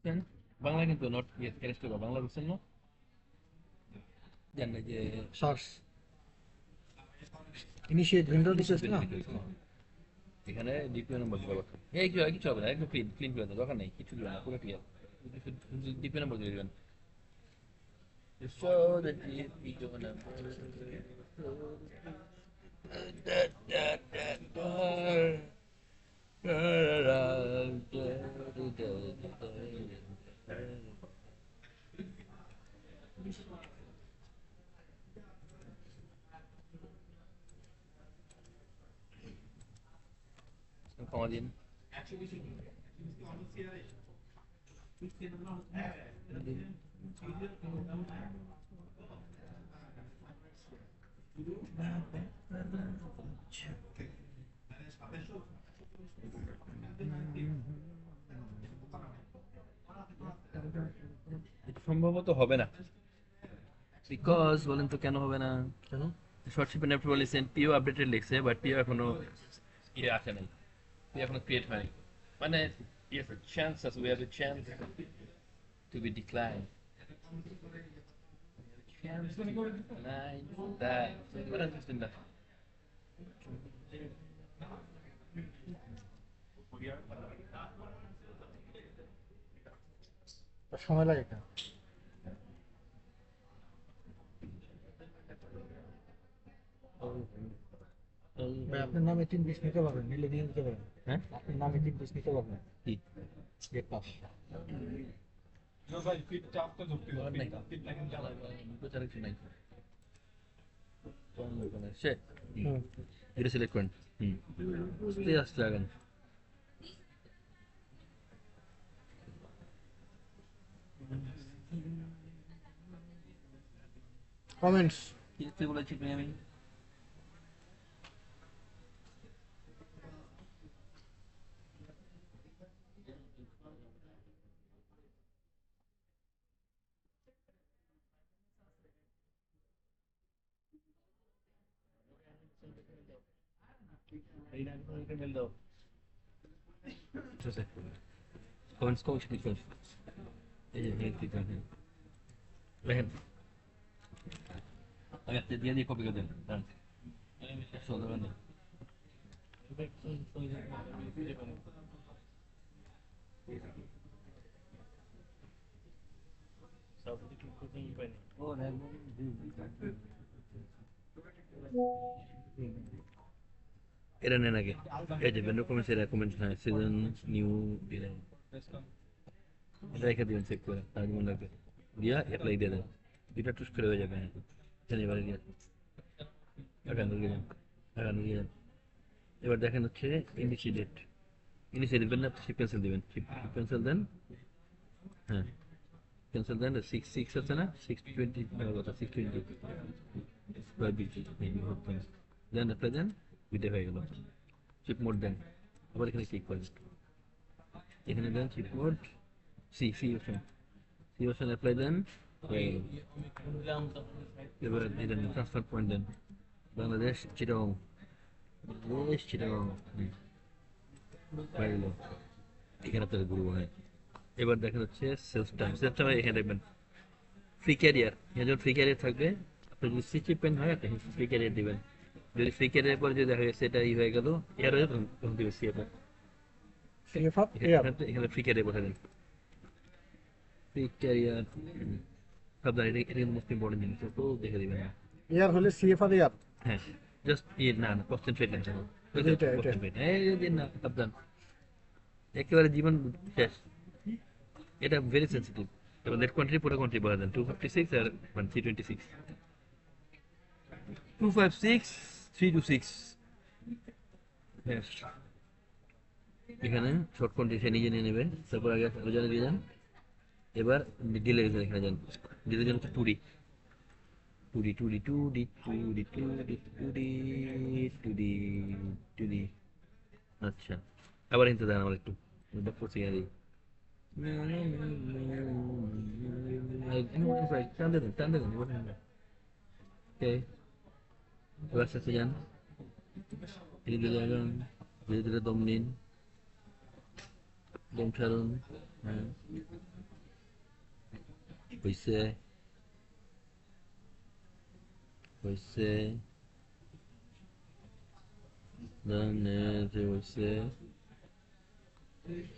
কেন? বাংলা কিন্তু not correct Bangla বুঝছেন না? জানেন যে সার্স ইনিশিয়েট উইন্ডো দিছিস না? এখানে ডিপিও নাম্বার দিতে পারতো এই কিছু হবে না, একদম ক্লিন ক্লিন করে দেন, দরকার নেই কিছু দিবে না, পুরো ক্লিয়ার। ডিপিও নাম্বার দিয়ে দিবেন। Show the DPO number. Da, da, da, da. ক্ষমা দিন। সম্ভবত হবে না, বিকজ বলেন তো কেন হবে না? কেন? শর্ট শিপের অ্যাপ্রুভাল বলেছেন পিও আপডেটেড লিখছে, বাট পিও এখনো ইয়ে আসে নাই, পিও এখনো ক্রিয়েট হয়নি। মানে yes a chance as we have a chance to be declined, chance to decline that what understand that তার সময় লাগে কেন? ভাই আপনার নামে 3 পিস নিতে পারবেন, নিলে নিয়ে নিতে পারবেন। হ্যাঁ আপনার নামে 3 পিস নিতে পারবেন। কি গেট পাস। বলার নাই, প্রচার কিছু নাই, সে হুম। এটা সিলেক্ট করেন। আস্তে আস্তে আগান। কমেন্টস। কি বলেছি আমি? মেল দাও। কমেন্টস কমেন্টস ক্লিক করেন, এই যে ক্লিক করেন, দেখেন আমি আপনি দিয়ে দিয়ে কপি করে দেন, ডান। দরকার নেই। এটা নেন আগে, এই যে ভেন্ডর কমেন্টস, এরা কমেন্টস হ্যাঁ সিজন নিউ এটা রেখে দিবেন চেক করে, তার মনে লাগবে দিয়া অ্যাপ্লাই দিয়ে দেন, দুইটা টুস করে হয়ে যাবে। হ্যাঁ এবারে দিয়ে আগানো দিয়ে যান, আগানো দিয়ে যান। এবার দেখেন হচ্ছে ইনিশিয়েট, ইনিশিয়েট দিবেন না, শিপ ক্যান্সেল দিবেন, শিপ ক্যান্সেল দেন। হ্যাঁ ক্যান্সেল দেন, 6 আছে না, 620 কথা 620 দেন, অ্যাপ্লাই দেন, দুইটা হয়ে গেল। শিপ মোড দেন, আবার এখানে ক্লিক করেন, এখানে দেন ship mode, C option, C option apply দেন, হয়ে গেল। এবারে দেন ট্রান্সফার পয়েন্ট দেন, বাংলাদেশ চিটাগং, বাংলাদেশ চিটাগং, হয়ে গেল। এখানে আপনাদের ঘুরবো। হ্যাঁ এবার দেখেন হচ্ছে সেলস টাইম, সেলস টাইম এখানে দেখবেন ফ্রি ক্যারিয়ার, এখানে যখন ফ্রি ক্যারিয়ার থাকবে, আপনি যদি সিচি পেন হয় আপনি ফ্রি ক্যারিয়ার দিবেন, যদি ফ্রি ক্যারিয়ার পরে যদি দেখা গেছে এটা ই হয়ে গেল এর হয়ে তখন তখন দিবে সিএফ। CF up air. এখানে ফ্রি ক্যারিয়ার বসে দেন, ফ্রি ক্যারিয়ার সাবধান, এটা এটা মোস্ট ইম্পর্টেন্ট জিনিস, তো দেখে দিবেন। এয়ার হলে সিএফ আর এয়ার। হ্যাঁ জাস্ট ই না না কনসেন্ট্রেট না, এটা এটা কনসেন্ট্রেট এই দিন না, সাবধান, একেবারে জীবন শেষ, এটা ভেরি সেন্সিটিভ। এবার নেট কোয়ান্টিটি পুরো কোয়ান্টিটি বলে দেন 256 আর 326, 256 326। এখানে শর্ট কোয়ান্টিটি সে নিজে নিয়ে নেবে, তারপর আগে ওজনে দিয়ে যান। এবার ডিলে এখানে যান, ডিলের জন্য টুডি টুডি টুডি টুডি টুডি টুডি টুডি টুডি টুডি। আচ্ছা আবার হিন্দি দেন আমার একটু, ব্যাক করছি আর টান দেন, টান দেন। ওকে এবার আস্তে আস্তে যান, ধীরে ধীরে আগান, ধীরে ধীরে দম নিন, দম ছাড়ুন। হ্যাঁ, হয়েছে, হয়েছে, হয়েছে।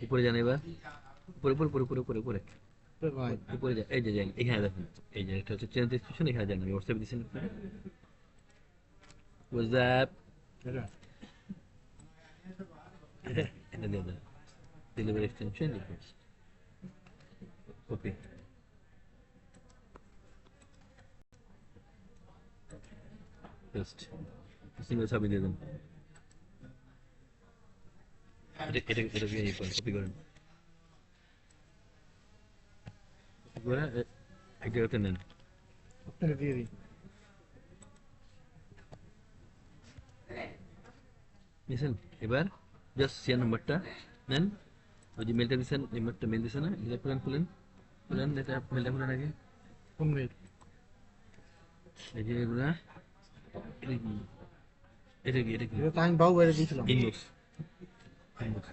উপরে যান এবার, উপরে উপরে উপরে উপরে উপরে উপরে ভাই উপরে যান, এই যে যান, এখানে দেখেন, এই যে এটা হচ্ছে চেঞ্জ ডিসক্রিপশন, এখানে যান, আমি হোয়াটসঅ্যাপে দিচ্ছেন হোয়াটসঅ্যাপ, এটা এটা দিয়ে দেন, delivery extension request, copy, paste, single ছবি দিয়ে দেন। এটা ইয়ে করেন, কপি করেন, কপি করে এক জায়গাতে নেন। আপনাকে দিয়ে দিই। নিয়েছেন? এবার জাস্ট শেয়ার নাম্বারটা নেন, ওই যে মেলটা দিচ্ছেন, নাম্বারটা মেল দিচ্ছে না, এটা খুলেন খুলেন খুলেন, এটা মেলটা খুলেন আগে, কোন মেয়ে? এই যে এগুলা, এটা কি, এটা কি, এটা কি, এটা তো আমি বাবু বাইরে দিয়েছিলাম। ইনবক্স, ইনবক্স,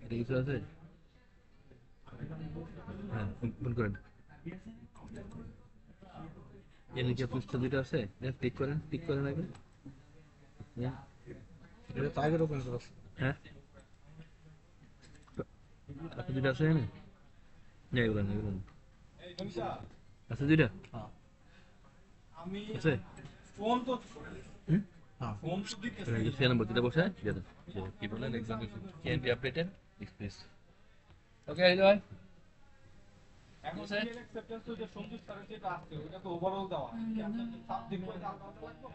এটা কিছু আছে? হ্যাঁ, ফোন করেন। এর নিচে পৃষ্ঠা দুটো আছে, টিক করেন, টিক করেন আগে। হ্যাঁ, এটা তো আগের ওপেন করা আছে। হ্যাঁ, আপনি দুটো আছে না? না, এগুলো না, এগুলো না। আছে দুইটা? হ্যাঁ আছে? ফোন তো হুম? হ্যাঁ ফোন তো দিতেছে শেয়ার নাম্বার দুটো বসে দিয়ে দেন। যে কি বলেন, exam can be updated express. Okay, Hriday. এখন সিএল অ্যাকসেপ্টেন্স তো যে সঞ্জিত স্যারের যেটা আছে ওটা তো ওভারঅল দেওয়া কি আপনাদের সাবজেক্ট ওয়াইজ আলাদা আলাদা লাগবে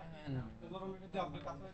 ওভারঅল এটা আপনি কাছে